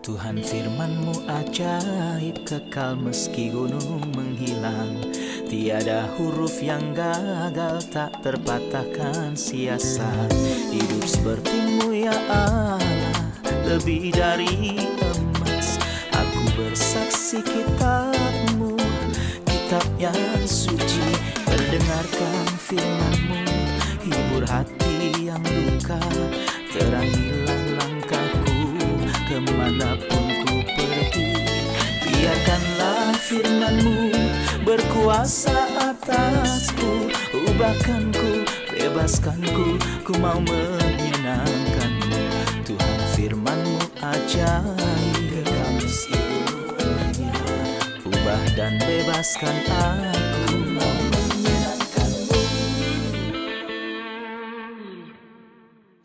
Tuhan firman-Mu ajaib, kekal meski gunung menghilang. Tiada huruf yang gagal, tak terpatahkan siasat. Hidup seperti-Mu ya Allah, lebih dari emas. Aku bersaksi kitab-Mu, kitab yang suci. Terdengarkan firman-Mu, hibur hati yang luka. Terangilah langkahku kemanapun ku pergi. Biarkanlah firman-Mu berkuasa atasku. Ubahkanku, bebaskanku, ku mau menyenangkan-Mu. Tuhan firman-Mu ajaib, kekal meski gunungnya. Ubah dan bebaskan aku, mau menyenangkan-Mu.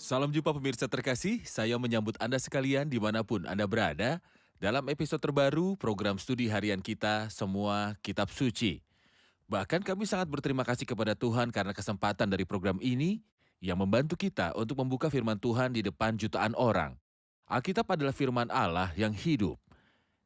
Salam jumpa pemirsa terkasih, saya menyambut Anda sekalian dimanapun Anda berada dalam episode terbaru program studi harian kita Semua Kitab Suci. Bahkan kami sangat berterima kasih kepada Tuhan karena kesempatan dari program ini yang membantu kita untuk membuka firman Tuhan di depan jutaan orang. Alkitab adalah firman Allah yang hidup.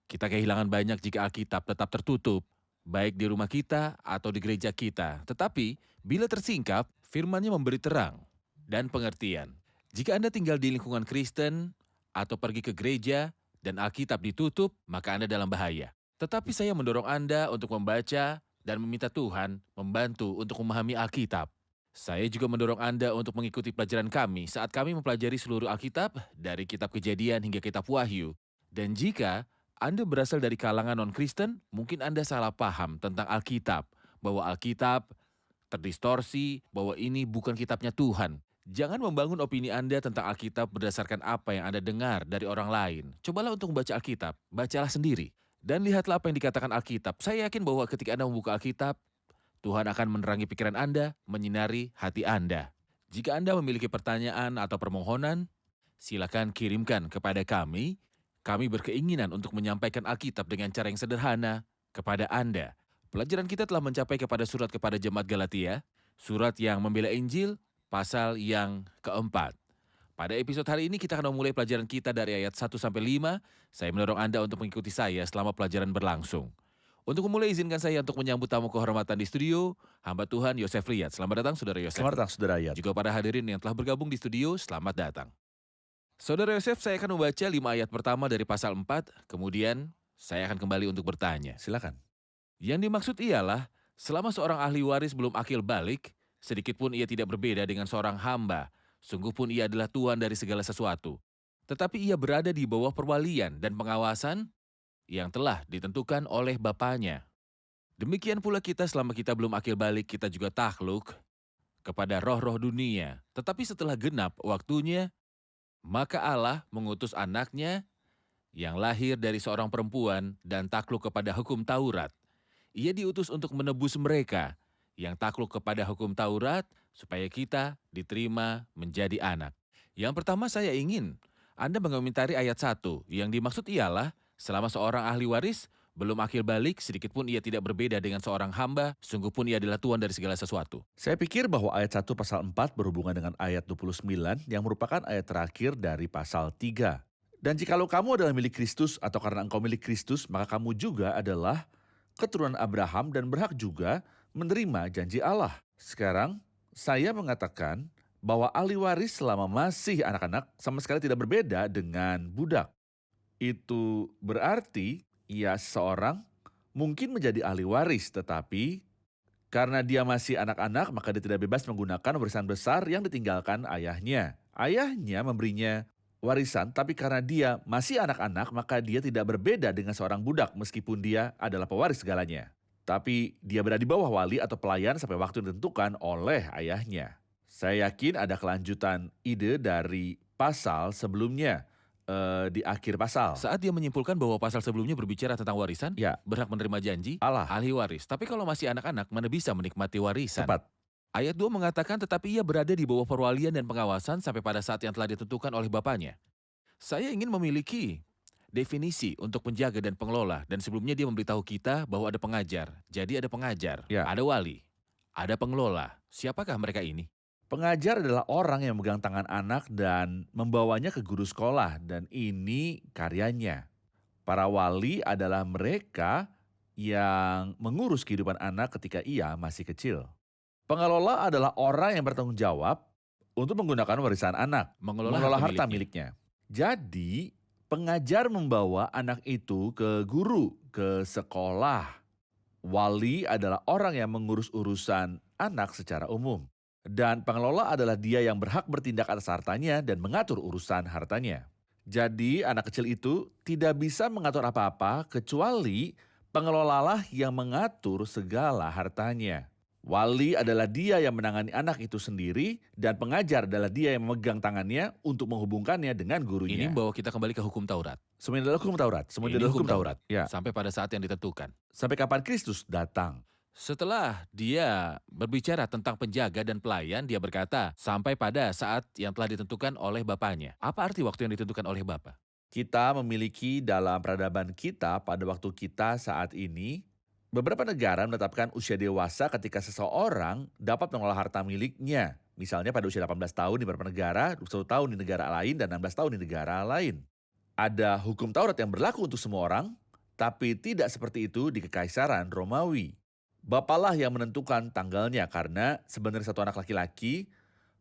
Kita kehilangan banyak jika Alkitab tetap tertutup, baik di rumah kita atau di gereja kita. Tetapi bila tersingkap, firman-Nya memberi terang dan pengertian. Jika Anda tinggal di lingkungan Kristen atau pergi ke gereja dan Alkitab ditutup, maka Anda dalam bahaya. Tetapi saya mendorong Anda untuk membaca dan meminta Tuhan membantu untuk memahami Alkitab. Saya juga mendorong Anda untuk mengikuti pelajaran kami saat kami mempelajari seluruh Alkitab dari kitab Kejadian hingga kitab Wahyu. Dan jika Anda berasal dari kalangan non-Kristen, mungkin Anda salah paham tentang Alkitab, bahwa Alkitab terdistorsi, bahwa ini bukan kitabnya Tuhan. Jangan membangun opini Anda tentang Alkitab berdasarkan apa yang Anda dengar dari orang lain. Cobalah untuk membaca Alkitab, bacalah sendiri. Dan lihatlah apa yang dikatakan Alkitab. Saya yakin bahwa ketika Anda membuka Alkitab, Tuhan akan menerangi pikiran Anda, menyinari hati Anda. Jika Anda memiliki pertanyaan atau permohonan, silakan kirimkan kepada kami. Kami berkeinginan untuk menyampaikan Alkitab dengan cara yang sederhana kepada Anda. Pelajaran kita telah mencapai kepada surat kepada jemaat Galatia, surat yang membela Injil, pasal yang keempat. Pada episode hari ini kita akan memulai pelajaran kita dari ayat 1-5. Saya mendorong Anda untuk mengikuti saya selama pelajaran berlangsung. Untuk memulai, izinkan saya untuk menyambut tamu kehormatan di studio, hamba Tuhan Yosef Riyad. Selamat datang Saudara Yosef. Selamat datang Saudara Riyad. Juga para hadirin yang telah bergabung di studio, selamat datang. Saudara Yosef, saya akan membaca 5 ayat pertama dari pasal 4, kemudian saya akan kembali untuk bertanya. Silakan. Yang dimaksud ialah, selama seorang ahli waris belum akil balik, sedikitpun ia tidak berbeda dengan seorang hamba, sungguh pun ia adalah tuan dari segala sesuatu. Tetapi ia berada di bawah perwalian dan pengawasan yang telah ditentukan oleh Bapanya. Demikian pula kita selama kita belum akil balik, kita juga takluk kepada roh-roh dunia. Tetapi setelah genap waktunya, maka Allah mengutus anaknya yang lahir dari seorang perempuan dan takluk kepada hukum Taurat. Ia diutus untuk menebus mereka yang takluk kepada hukum Taurat, supaya kita diterima menjadi anak. Yang pertama saya ingin Anda mengomentari ayat 1, yang dimaksud ialah, selama seorang ahli waris belum akil balik, sedikitpun ia tidak berbeda dengan seorang hamba, sungguh pun ia adalah tuan dari segala sesuatu. Saya pikir bahwa ayat 1 pasal 4 berhubungan dengan ayat 29 yang merupakan ayat terakhir dari pasal 3. Dan jikalau kamu adalah milik Kristus atau karena engkau milik Kristus, maka kamu juga adalah keturunan Abraham dan berhak juga menerima janji Allah. Sekarang, saya mengatakan bahwa ahli waris selama masih anak-anak sama sekali tidak berbeda dengan budak. Itu berarti ia seorang mungkin menjadi ahli waris, tetapi karena dia masih anak-anak maka dia tidak bebas menggunakan warisan besar yang ditinggalkan ayahnya. Ayahnya memberinya warisan, tapi karena dia masih anak-anak maka dia tidak berbeda dengan seorang budak meskipun dia adalah pewaris segalanya. Tapi dia berada di bawah wali atau pelayan sampai waktu ditentukan oleh ayahnya. Saya yakin ada kelanjutan ide dari pasal sebelumnya di akhir pasal. Saat dia menyimpulkan bahwa pasal sebelumnya berbicara tentang warisan, Ya, berhak menerima janji, Allah. ahli waris. Tapi kalau masih anak-anak, mana bisa menikmati warisan? Tepat. Ayat 2 mengatakan, tetapi ia berada di bawah perwalian dan pengawasan sampai pada saat yang telah ditentukan oleh Bapanya. Saya ingin memiliki definisi untuk penjaga dan pengelola, dan sebelumnya dia memberitahu kita bahwa ada pengajar. Jadi ada pengajar, Ya. ada wali, ada pengelola. Siapakah mereka ini? Pengajar adalah orang yang memegang tangan anak dan membawanya ke guru sekolah, dan ini karyanya. Para wali adalah mereka yang mengurus kehidupan anak ketika ia masih kecil. Pengelola adalah orang yang bertanggung jawab untuk menggunakan warisan anak, Mengelola harta miliknya. miliknya. Jadi, pengajar membawa anak itu ke guru, ke sekolah. Wali adalah orang yang mengurus urusan anak secara umum. Dan pengelola adalah dia yang berhak bertindak atas hartanya dan mengatur urusan hartanya. Jadi anak kecil itu tidak bisa mengatur apa-apa kecuali pengelolalah yang mengatur segala hartanya. Wali adalah dia yang menangani anak itu sendiri dan pengajar adalah dia yang memegang tangannya untuk menghubungkannya dengan Ini gurunya. membawa kita kembali ke hukum Taurat. Semuanya adalah hukum Taurat. Semuanya Ini adalah hukum hukum Taurat. Ya. Sampai pada saat yang ditentukan. Sampai kapan Kristus datang? Setelah dia berbicara tentang penjaga dan pelayan, dia berkata, sampai pada saat yang telah ditentukan oleh Bapaknya. Apa arti waktu yang ditentukan oleh Bapa? Kita memiliki dalam peradaban kita pada waktu kita saat ini, beberapa negara menetapkan usia dewasa ketika seseorang dapat mengolah harta miliknya. Misalnya pada usia 18 tahun di beberapa negara, 21 tahun di negara lain, dan 16 tahun di negara lain. Ada hukum Taurat yang berlaku untuk semua orang, tapi tidak seperti itu di Kekaisaran Romawi. Bapalah yang menentukan tanggalnya karena sebenarnya satu anak laki-laki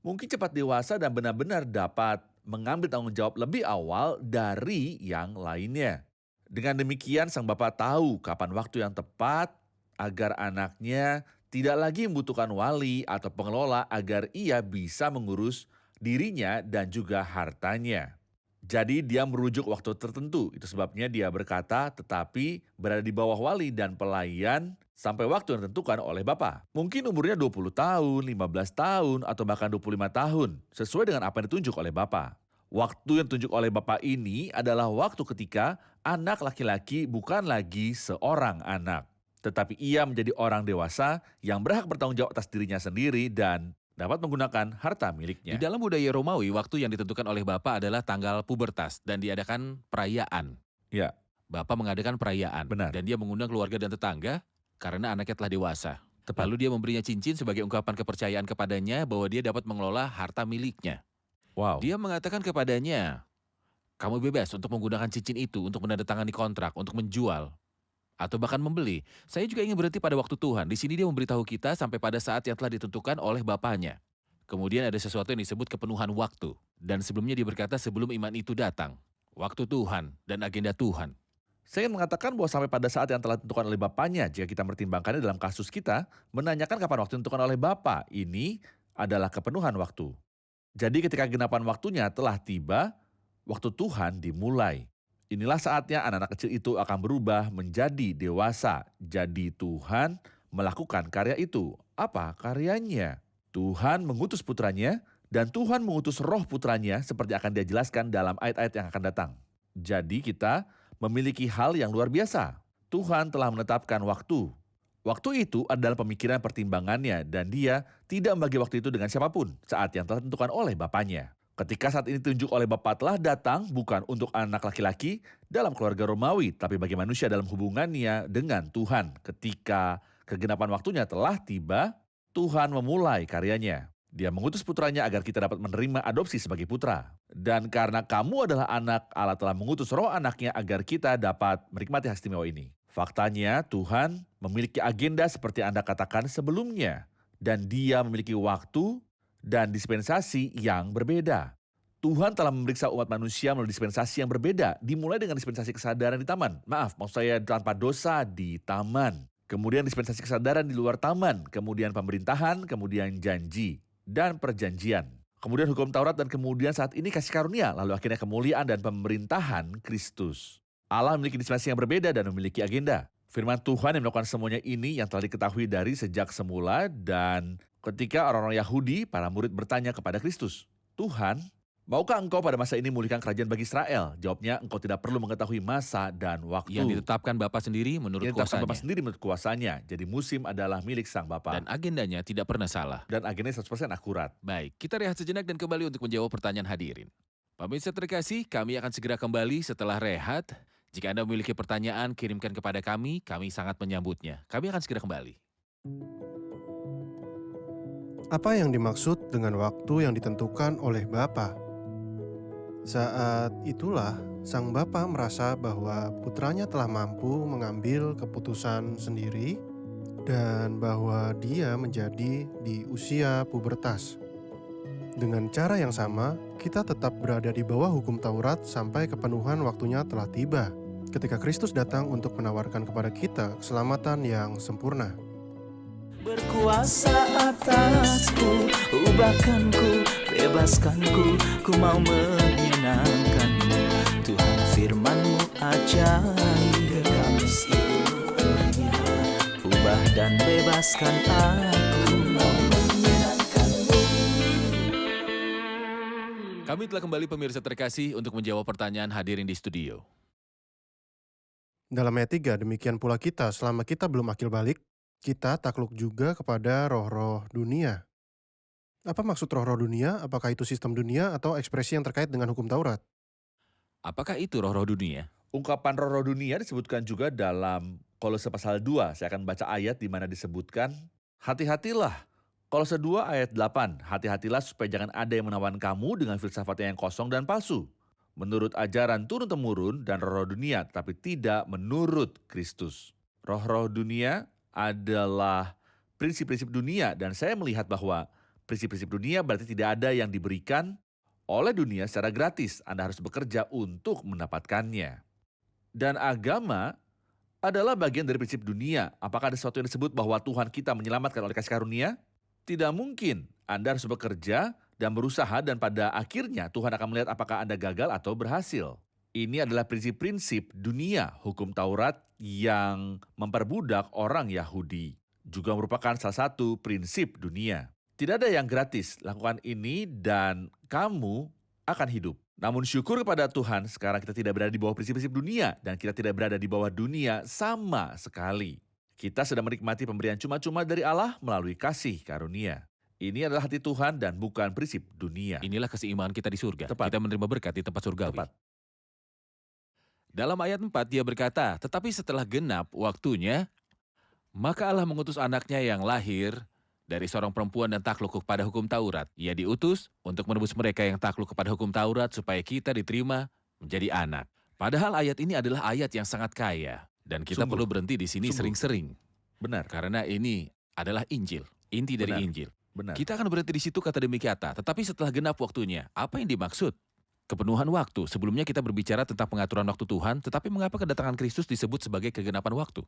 mungkin cepat dewasa dan benar-benar dapat mengambil tanggung jawab lebih awal dari yang lainnya. Dengan demikian sang bapak tahu kapan waktu yang tepat agar anaknya tidak lagi membutuhkan wali atau pengelola agar ia bisa mengurus dirinya dan juga hartanya. Jadi dia merujuk waktu tertentu, itu sebabnya dia berkata tetapi berada di bawah wali dan pelayan sampai waktu yang ditentukan oleh Bapa. Mungkin umurnya 20 tahun, 15 tahun, atau bahkan 25 tahun, sesuai dengan apa yang ditunjuk oleh Bapa. Waktu yang ditunjuk oleh Bapa ini adalah waktu ketika anak laki-laki bukan lagi seorang anak, tetapi ia menjadi orang dewasa yang berhak bertanggung jawab atas dirinya sendiri dan dapat menggunakan harta miliknya. Di dalam budaya Romawi, waktu yang ditentukan oleh Bapa adalah tanggal pubertas dan diadakan perayaan. Ya, Bapa mengadakan perayaan. Benar. Dan dia mengundang keluarga dan tetangga karena anaknya telah dewasa. tepat. Lalu dia memberinya cincin sebagai ungkapan kepercayaan kepadanya bahwa dia dapat mengelola harta miliknya. Wow. Dia mengatakan kepadanya, kamu bebas untuk menggunakan cincin itu untuk menandatangani kontrak, untuk menjual, atau bahkan membeli. Saya juga ingin berhenti pada waktu Tuhan. Di sini dia memberitahu kita sampai pada saat yang telah ditentukan oleh Bapaknya. Kemudian ada sesuatu yang disebut kepenuhan waktu. Dan sebelumnya dia berkata sebelum iman itu datang. Waktu Tuhan dan agenda Tuhan. Saya ingin mengatakan bahwa sampai pada saat yang telah ditentukan oleh Bapaknya, jika kita mempertimbangkannya dalam kasus kita, menanyakan kapan waktu yang ditentukan oleh Bapa, ini adalah kepenuhan waktu. Jadi ketika genapan waktunya telah tiba, waktu Tuhan dimulai. Inilah saatnya anak-anak kecil itu akan berubah menjadi dewasa. Jadi Tuhan melakukan karya itu. Apa karyanya? Tuhan mengutus putranya dan Tuhan mengutus roh putranya seperti akan dia jelaskan dalam ayat-ayat yang akan datang. Jadi kita memiliki hal yang luar biasa. Tuhan telah menetapkan waktu. Waktu itu adalah pemikiran pertimbangannya dan dia tidak membagi waktu itu dengan siapapun saat yang telah ditentukan oleh Bapaknya. Ketika saat ini ditunjuk oleh Bapa telah datang bukan untuk anak laki-laki dalam keluarga Romawi, tapi bagi manusia dalam hubungannya dengan Tuhan. Ketika kegenapan waktunya telah tiba, Tuhan memulai karyanya. Dia mengutus putranya agar kita dapat menerima adopsi sebagai putra. Dan karena kamu adalah anak, Allah telah mengutus roh anaknya agar kita dapat menikmati hak istimewa ini. Faktanya Tuhan memiliki agenda seperti Anda katakan sebelumnya. Dan dia memiliki waktu dan dispensasi yang berbeda. Tuhan telah memeriksa umat manusia melalui dispensasi yang berbeda. Dimulai dengan dispensasi kesadaran di taman. Maksud saya tanpa dosa di taman. Kemudian dispensasi kesadaran di luar taman. Kemudian pemerintahan, kemudian janji dan perjanjian. Kemudian hukum Taurat dan kemudian saat ini kasih karunia. Lalu akhirnya kemuliaan dan pemerintahan Kristus. Allah memiliki dispensasi yang berbeda dan memiliki agenda. Firman Tuhan yang melakukan semuanya ini yang telah diketahui dari sejak semula dan ketika orang-orang Yahudi, para murid bertanya kepada Kristus, Tuhan, maukah engkau pada masa ini memulihkan kerajaan bagi Israel? Jawabnya, engkau tidak perlu mengetahui masa dan waktu. Yang ditetapkan Bapa sendiri menurut Yang ditetapkan kuasanya. Bapa sendiri menurut kuasanya. Jadi musim adalah milik sang Bapa. Dan agendanya tidak pernah salah. Dan agendanya 100% akurat. Baik, kita rehat sejenak dan kembali untuk menjawab pertanyaan hadirin. Pemirsa terkasih, kami akan segera kembali setelah rehat. Jika Anda memiliki pertanyaan, kirimkan kepada kami sangat menyambutnya. Kami akan segera kembali. Apa yang dimaksud dengan waktu yang ditentukan oleh Bapa? Saat itulah sang bapa merasa bahwa putranya telah mampu mengambil keputusan sendiri dan bahwa dia menjadi di usia pubertas. Dengan cara yang sama, kita tetap berada di bawah hukum Taurat sampai kepenuhan waktunya telah tiba, ketika Kristus datang untuk menawarkan kepada kita keselamatan yang sempurna. Berkuasa atasku, ubahkanku, bebaskanku, ku mau menyenangkanmu. Tuhan firman-Mu ajaib, kekal meski gunungnya. Ubah dan bebaskan aku, mau menyenangkanmu. Kami telah kembali pemirsa terkasih untuk menjawab pertanyaan hadirin di studio. Dalam ayat 3, demikian pula kita selama kita belum akil balik, kita takluk juga kepada roh-roh dunia. Apa maksud roh-roh dunia? Apakah itu sistem dunia atau ekspresi yang terkait dengan hukum Taurat? Apakah itu roh-roh dunia? Ungkapan roh-roh dunia disebutkan juga dalam Kolose pasal 2. Saya akan baca ayat di mana disebutkan, hati-hatilah. Kolose 2 ayat 8, hati-hatilah supaya jangan ada yang menawan kamu dengan filsafatnya yang kosong dan palsu. Menurut ajaran turun-temurun dan roh-roh dunia, tapi tidak menurut Kristus. Roh-roh dunia adalah prinsip-prinsip dunia dan saya melihat bahwa prinsip-prinsip dunia berarti tidak ada yang diberikan oleh dunia secara gratis. Anda harus bekerja untuk mendapatkannya. Dan agama adalah bagian dari prinsip dunia. Apakah ada sesuatu yang disebut bahwa Tuhan kita menyelamatkan oleh kasih karunia? Tidak mungkin. Anda harus bekerja dan berusaha dan pada akhirnya Tuhan akan melihat apakah Anda gagal atau berhasil. Ini adalah prinsip-prinsip dunia, hukum Taurat yang memperbudak orang Yahudi. Juga merupakan salah satu prinsip dunia. Tidak ada yang gratis, lakukan ini dan kamu akan hidup. Namun syukur kepada Tuhan, sekarang kita tidak berada di bawah prinsip-prinsip dunia dan kita tidak berada di bawah dunia sama sekali. Kita sedang menikmati pemberian cuma-cuma dari Allah melalui kasih karunia. Ini adalah hati Tuhan dan bukan prinsip dunia. Inilah keseimbangan kita di surga. Tepat. Kita menerima berkat di tempat surgawi. Tepat. Dalam ayat 4 dia berkata, tetapi setelah genap waktunya, maka Allah mengutus anaknya yang lahir dari seorang perempuan dan takluk kepada hukum Taurat. Ia diutus untuk menebus mereka yang takluk kepada hukum Taurat supaya kita diterima menjadi anak. Padahal ayat ini adalah ayat yang sangat kaya. Dan kita Sungguh. perlu berhenti di sini Sungguh. sering-sering. Benar, Karena ini adalah Injil, inti dari Benar. Injil. benar. Kita akan berhenti di situ kata demi kata. Tetapi setelah genap waktunya, apa yang dimaksud? Kepenuhan waktu. Sebelumnya kita berbicara tentang pengaturan waktu Tuhan, tetapi mengapa kedatangan Kristus disebut sebagai kegenapan waktu?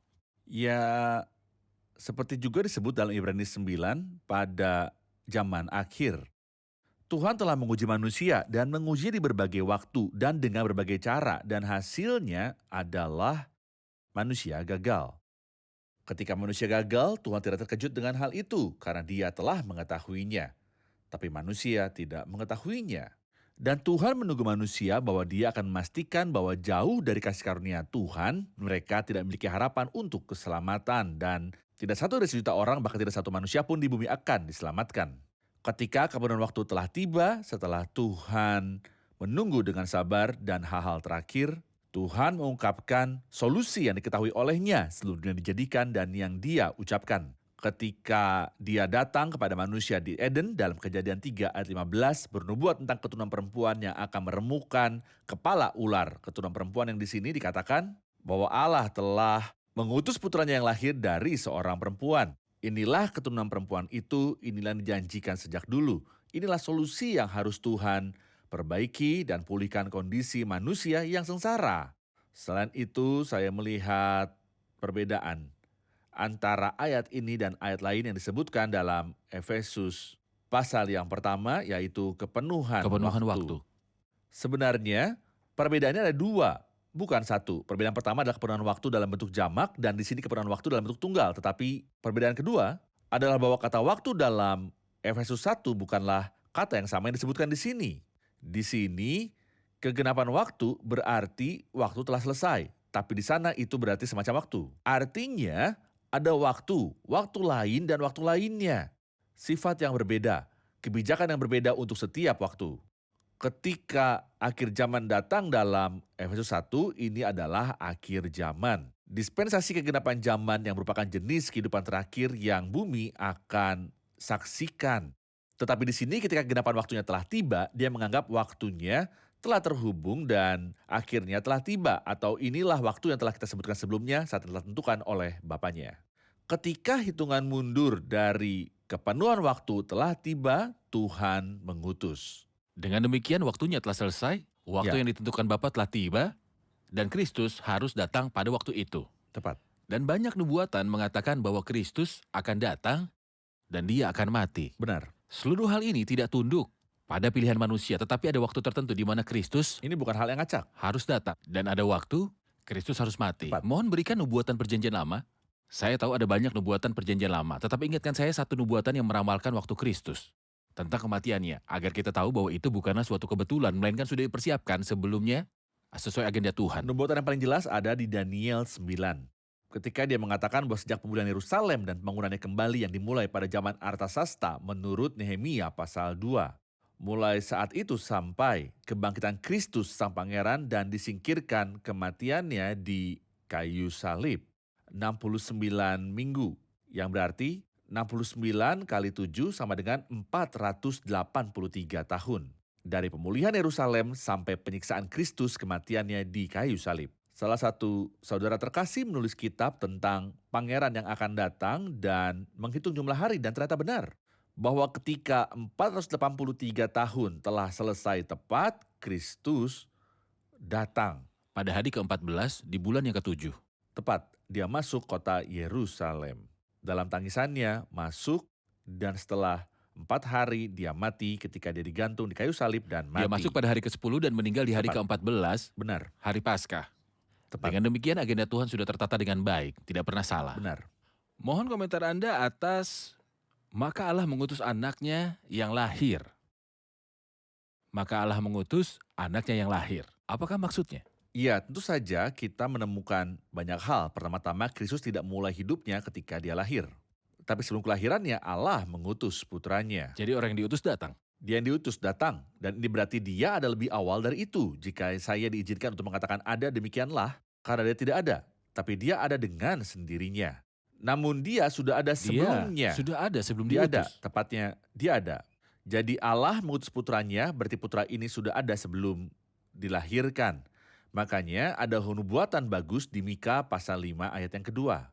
Ya, seperti juga disebut dalam Ibrani 9 pada zaman akhir. Tuhan telah menguji manusia dan menguji di berbagai waktu dan dengan berbagai cara dan hasilnya adalah manusia gagal. Ketika manusia gagal, Tuhan tidak terkejut dengan hal itu karena Dia telah mengetahuinya. Tapi manusia tidak mengetahuinya. Dan Tuhan menunggu manusia bahwa Dia akan memastikan bahwa jauh dari kasih karunia Tuhan, mereka tidak memiliki harapan untuk keselamatan dan tidak satu dari sejuta orang, bahkan tidak satu manusia pun di bumi akan diselamatkan. Ketika kepenuhan waktu telah tiba, setelah Tuhan menunggu dengan sabar dan hal-hal terakhir, Tuhan mengungkapkan solusi yang diketahui olehnya seluruh dunia dijadikan dan yang Dia ucapkan. Ketika Dia datang kepada manusia di Eden dalam Kejadian 3 ayat 15 bernubuat tentang keturunan perempuan yang akan meremukkan kepala ular. Keturunan perempuan yang di sini dikatakan bahwa Allah telah mengutus putranya yang lahir dari seorang perempuan. Inilah keturunan perempuan itu, inilah yang dijanjikan sejak dulu. Inilah solusi yang harus Tuhan perbaiki dan pulihkan kondisi manusia yang sengsara. Selain itu, saya melihat perbedaan antara ayat ini dan ayat lain yang disebutkan dalam Efesus pasal yang pertama, yaitu kepenuhan waktu. Sebenarnya perbedaannya ada dua, bukan satu. Perbedaan pertama adalah kepenuhan waktu dalam bentuk jamak dan di sini kepenuhan waktu dalam bentuk tunggal. Tetapi perbedaan kedua adalah bahwa kata waktu dalam Efesus 1 bukanlah kata yang sama yang disebutkan di sini. Di sini kegenapan waktu berarti waktu telah selesai. Tapi di sana itu berarti semacam waktu. Artinya ada waktu lain dan waktu lainnya. Sifat yang berbeda, kebijakan yang berbeda untuk setiap waktu. Ketika akhir zaman datang dalam Efesus 1, ini adalah akhir zaman. Dispensasi kegenapan zaman yang merupakan jenis kehidupan terakhir yang bumi akan saksikan. Tetapi di sini ketika kegenapan waktunya telah tiba, dia menganggap waktunya telah terhubung dan akhirnya telah tiba, atau inilah waktu yang telah kita sebutkan sebelumnya saat telah ditentukan oleh Bapaknya. Ketika hitungan mundur dari kepenuhan waktu telah tiba, Tuhan mengutus. Dengan demikian waktunya telah selesai, waktu Ya. yang ditentukan Bapa telah tiba, dan Kristus harus datang pada waktu itu. Tepat. Dan banyak nubuatan mengatakan bahwa Kristus akan datang dan dia akan mati. Benar. Seluruh hal ini tidak tunduk pada pilihan manusia, tetapi ada waktu tertentu di mana Kristus Ini bukan hal yang acak. harus datang. Dan ada waktu Kristus harus mati. Tepat. Mohon berikan nubuatan perjanjian lama. Saya tahu ada banyak nubuatan perjanjian lama, tetapi ingatkan saya satu nubuatan yang meramalkan waktu Kristus tentang kematiannya, agar kita tahu bahwa itu bukanlah suatu kebetulan, melainkan sudah dipersiapkan sebelumnya sesuai agenda Tuhan. Nubuatan yang paling jelas ada di Daniel 9. Ketika dia mengatakan bahwa sejak pemulihan Yerusalem dan pembangunannya kembali yang dimulai pada zaman Artasasta menurut Nehemia pasal 2. Mulai saat itu sampai kebangkitan Kristus sang pangeran dan disingkirkan kematiannya di kayu salib. 69 minggu, yang berarti 69 kali 7 sama dengan 483 tahun. Dari pemulihan Yerusalem sampai penyiksaan Kristus kematiannya di kayu salib. Salah satu saudara terkasih menulis kitab tentang pangeran yang akan datang dan menghitung jumlah hari, dan ternyata benar bahwa ketika 483 tahun telah selesai tepat, Kristus datang. Pada hari ke-14 di bulan yang ke-7. Tepat, dia masuk kota Yerusalem. Dalam tangisannya masuk, dan setelah 4 hari dia mati ketika dia digantung di kayu salib dan mati. Dia masuk pada hari ke-10 dan meninggal di hari Tepat. ke-14, Benar, hari Paskah. tepat, Dengan demikian agenda Tuhan sudah tertata dengan baik, tidak pernah salah. benar. Mohon komentar Anda atas maka Allah mengutus anaknya yang lahir. Maka Allah mengutus anaknya yang lahir. Apakah maksudnya? Iya, tentu saja kita menemukan banyak hal. Pertama-tama, Kristus tidak mulai hidupnya ketika dia lahir. Tapi sebelum kelahirannya, Allah mengutus putranya. Jadi orang yang diutus datang. Dia yang diutus datang, dan ini berarti dia ada lebih awal dari itu. Jika saya diizinkan untuk mengatakan ada, demikianlah, karena dia tidak ada. Tapi dia ada dengan sendirinya. Namun dia sudah ada sebelumnya. Dia sudah ada sebelum Dia ada, diutus. tepatnya dia ada. Jadi Allah mengutus putranya, berarti putra ini sudah ada sebelum dilahirkan. Makanya ada nubuatan bagus di Mika pasal 5 ayat yang kedua.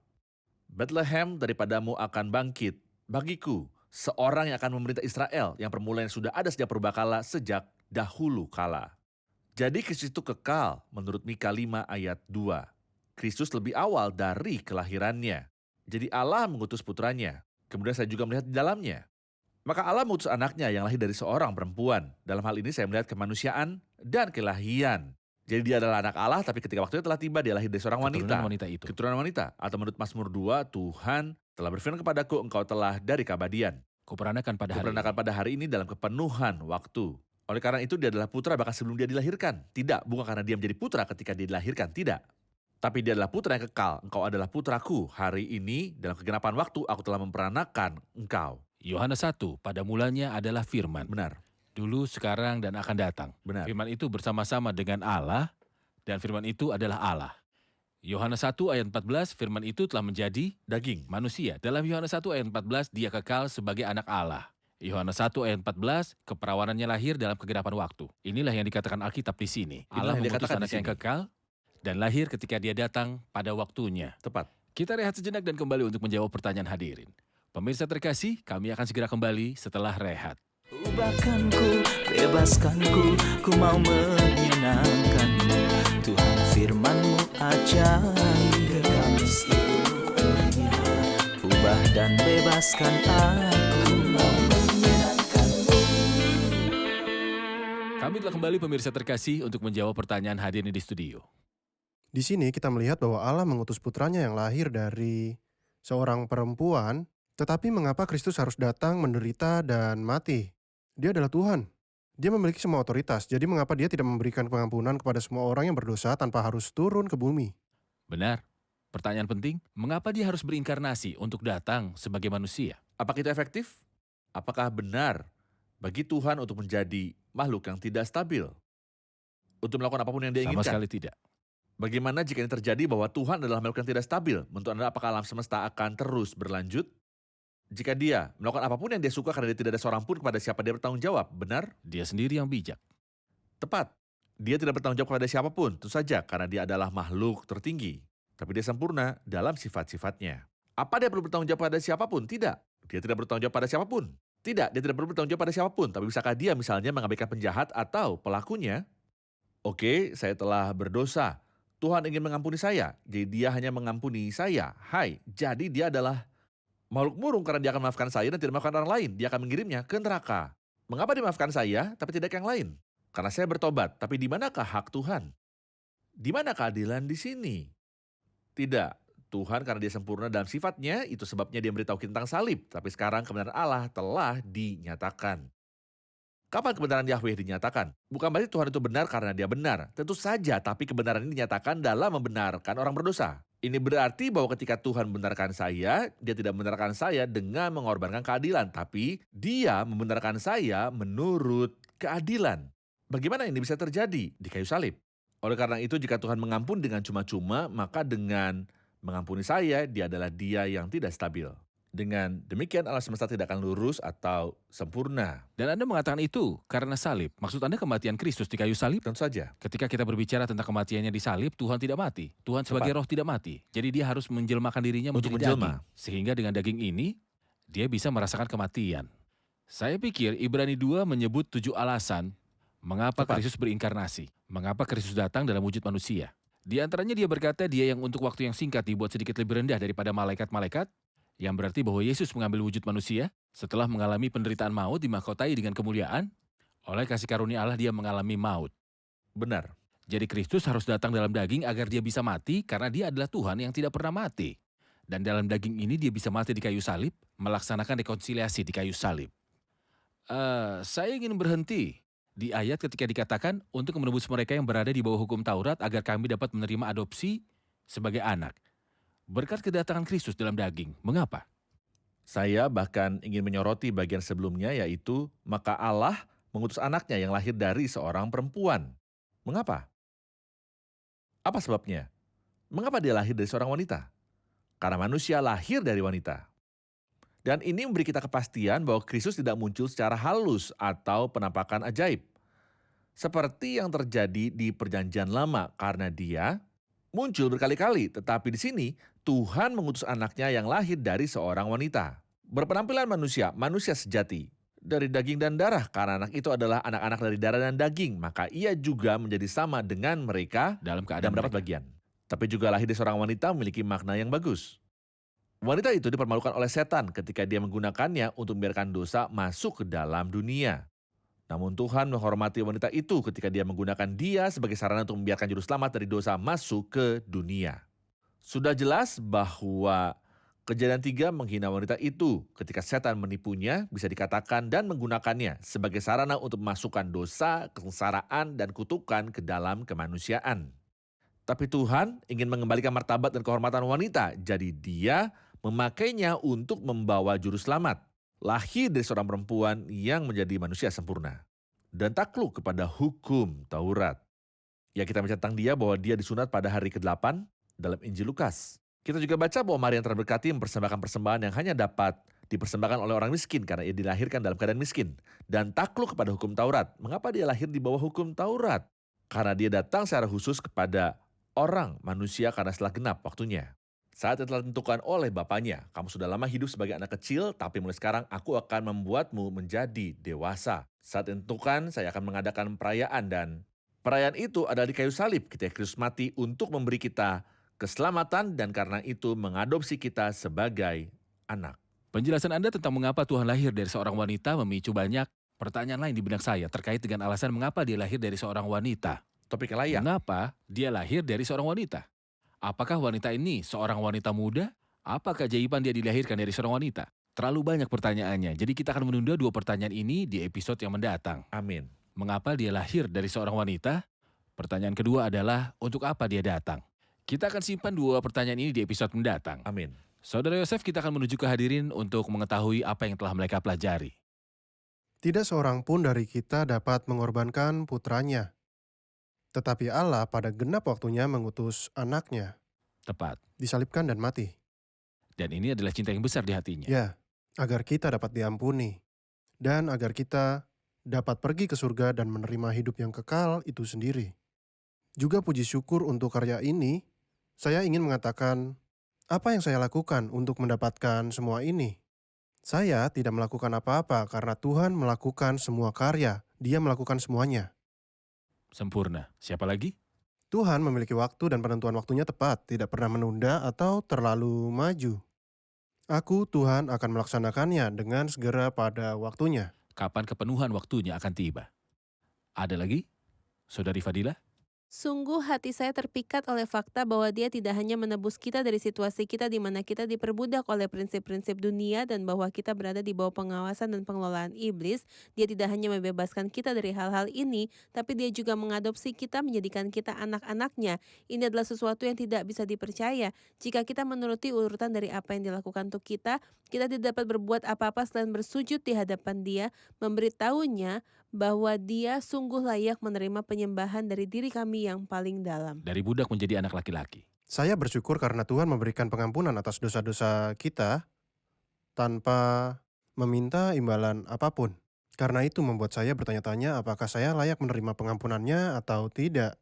Bethlehem daripadamu akan bangkit bagiku seorang yang akan memerintah Israel, yang permulaan sudah ada sejak purbakala, sejak dahulu kala. Jadi Kristus itu kekal menurut Mika 5 ayat 2. Kristus lebih awal dari kelahirannya. Jadi Allah mengutus putranya. Kemudian saya juga melihat di dalamnya. Maka Allah mengutus anaknya yang lahir dari seorang perempuan. Dalam hal ini saya melihat kemanusiaan dan kelahiran. Jadi dia adalah anak Allah, tapi ketika waktunya telah tiba, dia lahir dari seorang Keturunan wanita. wanita itu. Keturunan wanita. Atau menurut Mazmur 2, Tuhan telah berfirman kepadaku, engkau telah dari keabadian. Kuperanakan pada hari Kuperanakan ini. pada hari ini dalam kepenuhan waktu. Oleh karena itu dia adalah putra bahkan sebelum dia dilahirkan. Tidak, bukan karena dia menjadi putra ketika dia dilahirkan, tidak. Tapi dia adalah putra yang kekal. Engkau adalah putraku. Hari ini dalam kegenapan waktu aku telah memperanakan engkau. Yohanes 1, pada mulanya adalah firman. Benar, Dulu, sekarang, dan akan datang. benar. Firman itu bersama-sama dengan Allah, dan firman itu adalah Allah. Yohanes 1 ayat 14, firman itu telah menjadi Daging. manusia. Dalam Yohanes 1 ayat 14, dia kekal sebagai anak Allah. Yohanes 1 ayat 14, keperawanannya lahir dalam kegenapan waktu. Inilah yang dikatakan Alkitab di sini. Inilah Allah yang mengutus dikatakan di anak yang sini. kekal dan lahir ketika dia datang pada waktunya. Tepat. Kita rehat sejenak dan kembali untuk menjawab pertanyaan hadirin. Pemirsa terkasih, kami akan segera kembali setelah rehat. Ubahkanku, bebaskanku, ku mau menyenangkanmu. Tuhan firman-Mu ajaib, kekal seluruhnya. Ubah dan bebaskan aku, mau menyenangkanmu. Kami telah kembali pemirsa terkasih untuk menjawab pertanyaan hadirin di studio. Di sini kita melihat bahwa Allah mengutus putranya yang lahir dari seorang perempuan, tetapi mengapa Kristus harus datang, menderita, dan mati? Dia adalah Tuhan. Dia memiliki semua otoritas, jadi mengapa dia tidak memberikan pengampunan kepada semua orang yang berdosa tanpa harus turun ke bumi? Benar. Pertanyaan penting, mengapa dia harus berinkarnasi untuk datang sebagai manusia? Apakah itu efektif? Apakah benar bagi Tuhan untuk menjadi makhluk yang tidak stabil? Untuk melakukan apapun yang dia Sama inginkan? sekali tidak. Bagaimana jika ini terjadi bahwa Tuhan adalah makhluk yang tidak stabil? Menurut Anda apakah alam semesta akan terus berlanjut? Jika dia melakukan apapun yang dia suka karena dia tidak ada seorang pun kepada siapa dia bertanggung jawab, benar? Dia sendiri yang bijak. Tepat. Dia tidak bertanggung jawab kepada siapapun, tentu saja karena dia adalah makhluk tertinggi. Tapi dia sempurna dalam sifat-sifatnya. Apa dia perlu bertanggung jawab pada siapapun? Tidak. Dia tidak bertanggung jawab pada siapapun. Tidak, dia tidak perlu bertanggung jawab pada siapapun. Tapi bisakah dia misalnya mengabaikan penjahat atau pelakunya? Oke, saya telah berdosa. Tuhan ingin mengampuni saya, jadi dia hanya mengampuni saya. Hai, jadi dia adalah makhluk murung karena dia akan memaafkan saya dan tidak memaafkan orang lain. Dia akan mengirimnya ke neraka. Mengapa dia memaafkan saya tapi tidak yang lain? Karena saya bertobat, tapi di manakah hak Tuhan? Di mana keadilan di sini? Tidak, Tuhan karena dia sempurna dalam sifatnya, itu sebabnya dia memberitahu kita tentang salib. Tapi sekarang kebenaran Allah telah dinyatakan. Kapan kebenaran Yahweh dinyatakan? Bukan berarti Tuhan itu benar karena dia benar. Tentu saja, tapi kebenaran ini dinyatakan dalam membenarkan orang berdosa. Ini berarti bahwa ketika Tuhan membenarkan saya, dia tidak membenarkan saya dengan mengorbankan keadilan. Tapi dia membenarkan saya menurut keadilan. Bagaimana ini bisa terjadi di kayu salib? Oleh karena itu, jika Tuhan mengampuni dengan cuma-cuma, maka dengan mengampuni saya, dia adalah dia yang tidak stabil. Dengan demikian alam semesta tidak akan lurus atau sempurna. Dan Anda mengatakan itu karena salib. Maksud Anda kematian Kristus di kayu salib? Tentu saja. Ketika kita berbicara tentang kematiannya di salib, Tuhan tidak mati. Tuhan sebagai roh tidak mati. Jadi dia harus menjelmakan dirinya Untuk menjadi menjelma. daging. Sehingga dengan daging ini, dia bisa merasakan kematian. Saya pikir Ibrani 2 menyebut 7 alasan mengapa Tepat. Kristus berinkarnasi. Mengapa Kristus datang dalam wujud manusia. Di antaranya dia berkata dia yang untuk waktu yang singkat dibuat sedikit lebih rendah daripada malaikat-malaikat, yang berarti bahwa Yesus mengambil wujud manusia setelah mengalami penderitaan maut dimahkotai dengan kemuliaan. Oleh kasih karunia Allah dia mengalami maut. Benar. Jadi Kristus harus datang dalam daging agar dia bisa mati karena dia adalah Tuhan yang tidak pernah mati. Dan dalam daging ini dia bisa mati di kayu salib, melaksanakan rekonsiliasi di kayu salib. Saya ingin berhenti di ayat ketika dikatakan untuk menebus mereka yang berada di bawah hukum Taurat agar kami dapat menerima adopsi sebagai anak. Berkat kedatangan Kristus dalam daging. Mengapa? Saya bahkan ingin menyoroti bagian sebelumnya, yaitu maka Allah mengutus anaknya yang lahir dari seorang perempuan. Mengapa? Apa sebabnya? Mengapa dia lahir dari seorang wanita? Karena manusia lahir dari wanita. Dan ini memberi kita kepastian bahwa Kristus tidak muncul secara halus atau penampakan ajaib. Seperti yang terjadi di Perjanjian Lama, karena dia muncul berkali-kali, tetapi di sini Tuhan mengutus anaknya yang lahir dari seorang wanita. Berpenampilan manusia, manusia sejati. Dari daging dan darah, karena anak itu adalah anak-anak dari darah dan daging, maka ia juga menjadi sama dengan mereka Dalam dan keadaan mendapat mereka. bagian. Tapi juga lahir dari seorang wanita memiliki makna yang bagus. Wanita itu dipermalukan oleh setan ketika dia menggunakannya untuk membiarkan dosa masuk ke dalam dunia. Namun Tuhan menghormati wanita itu ketika dia menggunakan dia sebagai sarana untuk membiarkan juru selamat dari dosa masuk ke dunia. Sudah jelas bahwa Kejadian 3 menghina wanita itu ketika setan menipunya, bisa dikatakan, dan menggunakannya sebagai sarana untuk memasukkan dosa, kesengsaraan, dan kutukan ke dalam kemanusiaan. Tapi Tuhan ingin mengembalikan martabat dan kehormatan wanita, jadi dia memakainya untuk membawa juru selamat, lahir dari seorang perempuan yang menjadi manusia sempurna, dan takluk kepada hukum Taurat. Ya, kita baca tentang dia bahwa dia disunat pada hari ke-8 dalam Injil Lukas. Kita juga baca bahwa Maria yang terberkati mempersembahkan persembahan yang hanya dapat dipersembahkan oleh orang miskin karena ia dilahirkan dalam keadaan miskin, dan takluk kepada hukum Taurat. Mengapa dia lahir di bawah hukum Taurat? Karena dia datang secara khusus kepada orang manusia karena setelah genap waktunya. Saat yang telah ditentukan oleh Bapaknya, kamu sudah lama hidup sebagai anak kecil, tapi mulai sekarang aku akan membuatmu menjadi dewasa. Saat yang ditentukan, saya akan mengadakan perayaan, dan perayaan itu adalah di kayu salib ketika Kristus mati untuk memberi kita keselamatan dan karena itu mengadopsi kita sebagai anak. Penjelasan Anda tentang mengapa Tuhan lahir dari seorang wanita memicu banyak pertanyaan lain di benak saya terkait dengan alasan mengapa dia lahir dari seorang wanita. Topik yang layak. Mengapa dia lahir dari seorang wanita? Apakah wanita ini seorang wanita muda? Apa keajaiban dia dilahirkan dari seorang wanita? Terlalu banyak pertanyaannya, jadi kita akan menunda 2 pertanyaan ini di episode yang mendatang. Amin. Mengapa dia lahir dari seorang wanita? Pertanyaan kedua adalah, untuk apa dia datang? Kita akan simpan 2 pertanyaan ini di episode mendatang. Amin. Saudara Yosef, kita akan menuju ke hadirin untuk mengetahui apa yang telah mereka pelajari. Tidak seorang pun dari kita dapat mengorbankan putranya. Tetapi Allah pada genap waktunya mengutus anaknya, Tepat. disalibkan dan mati. Dan ini adalah cinta yang besar di hatinya. Ya, agar kita dapat diampuni, dan agar kita dapat pergi ke surga dan menerima hidup yang kekal itu sendiri. Juga puji syukur untuk karya ini, saya ingin mengatakan apa yang saya lakukan untuk mendapatkan semua ini. Saya tidak melakukan apa-apa karena Tuhan melakukan semua karya. Dia melakukan semuanya. Sempurna. Siapa lagi? Tuhan memiliki waktu dan penentuan waktunya tepat, tidak pernah menunda atau terlalu maju. Aku, Tuhan, akan melaksanakannya dengan segera pada waktunya. Kapan kepenuhan waktunya akan tiba? Ada lagi? Saudari Fadila? Sungguh hati saya terpikat oleh fakta bahwa Dia tidak hanya menebus kita dari situasi kita di mana kita diperbudak oleh prinsip-prinsip dunia dan bahwa kita berada di bawah pengawasan dan pengelolaan iblis. Dia tidak hanya membebaskan kita dari hal-hal ini, tapi Dia juga mengadopsi kita menjadikan kita anak-anaknya. Ini adalah sesuatu yang tidak bisa dipercaya. Jika kita menuruti urutan dari apa yang dilakukan untuk kita tidak dapat berbuat apa-apa selain bersujud di hadapan Dia, memberitahunya bahwa Dia sungguh layak menerima penyembahan dari diri kami yang paling dalam. Dari budak menjadi anak laki-laki. Saya bersyukur karena Tuhan memberikan pengampunan atas dosa-dosa kita tanpa meminta imbalan apapun. Karena itu membuat saya bertanya-tanya apakah saya layak menerima pengampunannya atau tidak.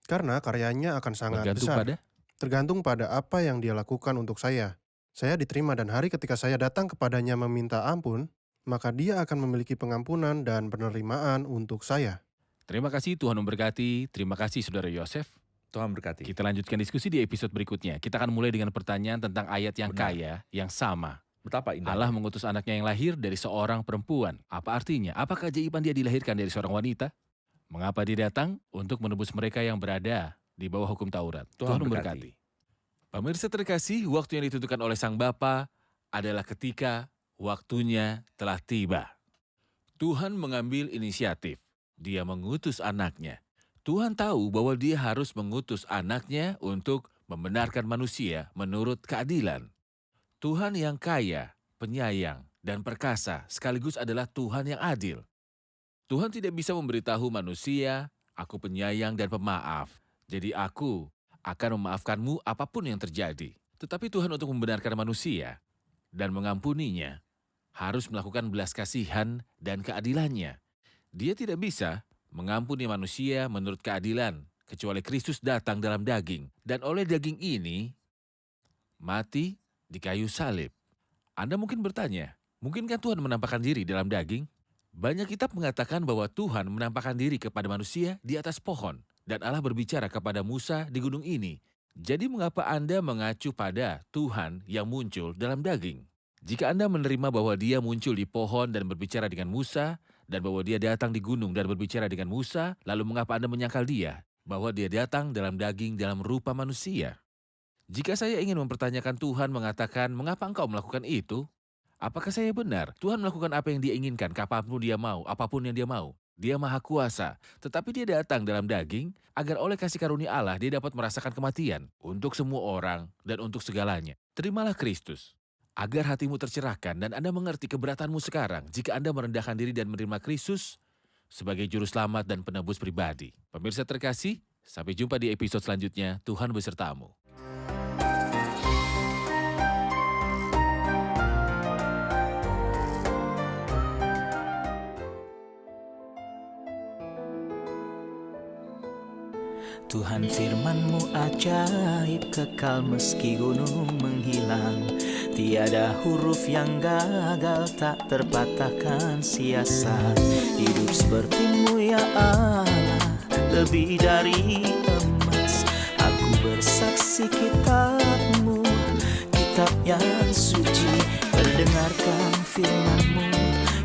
Karena karyanya akan sangat Bergantung besar. pada? Tergantung pada apa yang Dia lakukan untuk saya. Saya diterima dan hari ketika saya datang kepadanya meminta ampun, maka Dia akan memiliki pengampunan dan penerimaan untuk saya. Terima kasih, Tuhan memberkati. Terima kasih Saudara Yosef. Tuhan berkati. Kita lanjutkan diskusi di episode berikutnya. Kita akan mulai dengan pertanyaan tentang ayat yang Benar. kaya, yang sama. Betapa indah. Allah mengutus anaknya yang lahir dari seorang perempuan. Apa artinya? Apa keajaiban Dia dilahirkan dari seorang wanita? Mengapa Dia datang? Untuk menebus mereka yang berada di bawah hukum Taurat. Tuhan Tuhan memberkati. Pemirsa terkasih, waktu yang ditentukan oleh Sang Bapa adalah ketika waktunya telah tiba. Tuhan mengambil inisiatif. Dia mengutus anaknya. Tuhan tahu bahwa Dia harus mengutus anaknya untuk membenarkan manusia menurut keadilan. Tuhan yang kaya, penyayang, dan perkasa sekaligus adalah Tuhan yang adil. Tuhan tidak bisa memberitahu manusia, "Aku penyayang dan pemaaf, jadi aku akan memaafkanmu apapun yang terjadi." Tetapi Tuhan untuk membenarkan manusia dan mengampuninya harus melakukan belas kasihan dan keadilannya. Dia tidak bisa mengampuni manusia menurut keadilan, kecuali Kristus datang dalam daging. Dan oleh daging ini, mati di kayu salib. Anda mungkin bertanya, mungkinkah Tuhan menampakkan diri dalam daging? Banyak kitab mengatakan bahwa Tuhan menampakkan diri kepada manusia di atas pohon. Dan Allah berbicara kepada Musa di gunung ini. Jadi mengapa Anda mengacu pada Tuhan yang muncul dalam daging? Jika Anda menerima bahwa Dia muncul di pohon dan berbicara dengan Musa, dan bahwa Dia datang di gunung dan berbicara dengan Musa, lalu mengapa Anda menyangkal Dia bahwa Dia datang dalam daging dalam rupa manusia? Jika saya ingin mempertanyakan Tuhan mengatakan, "Mengapa engkau melakukan itu?" Apakah saya benar? Tuhan melakukan apa yang Dia inginkan, kapanpun Dia mau, apapun yang Dia mau. Dia maha kuasa, tetapi Dia datang dalam daging agar oleh kasih karunia Allah Dia dapat merasakan kematian untuk semua orang dan untuk segalanya. Terimalah Kristus, agar hatimu tercerahkan dan Anda mengerti keberatanmu sekarang jika Anda merendahkan diri dan menerima Kristus sebagai juru selamat dan penebus pribadi. Pemirsa terkasih, sampai jumpa di episode selanjutnya. Tuhan besertamu. Tuhan firman-Mu ajaib, kekal meski gunung menghilang. Tiada huruf yang gagal, tak terpatahkan siasat. Hidup seperti-Mu ya Allah, lebih dari emas. Aku bersaksi kitab-Mu, kitab yang suci. Terdengarkan firman-Mu,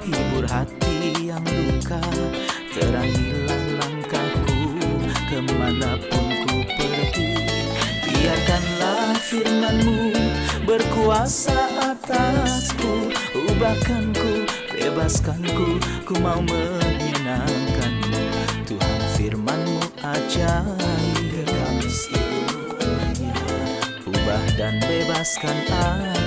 hibur hati yang luka. Terangilah langkahku kemanapun ku pergi. Biarkanlah firman-Mu berkuasa atasku. Ubahkanku, bebaskanku, ku mau menyenangkan-Mu. Tuhan firman-Mu ajaib, ubah dan bebaskan aku.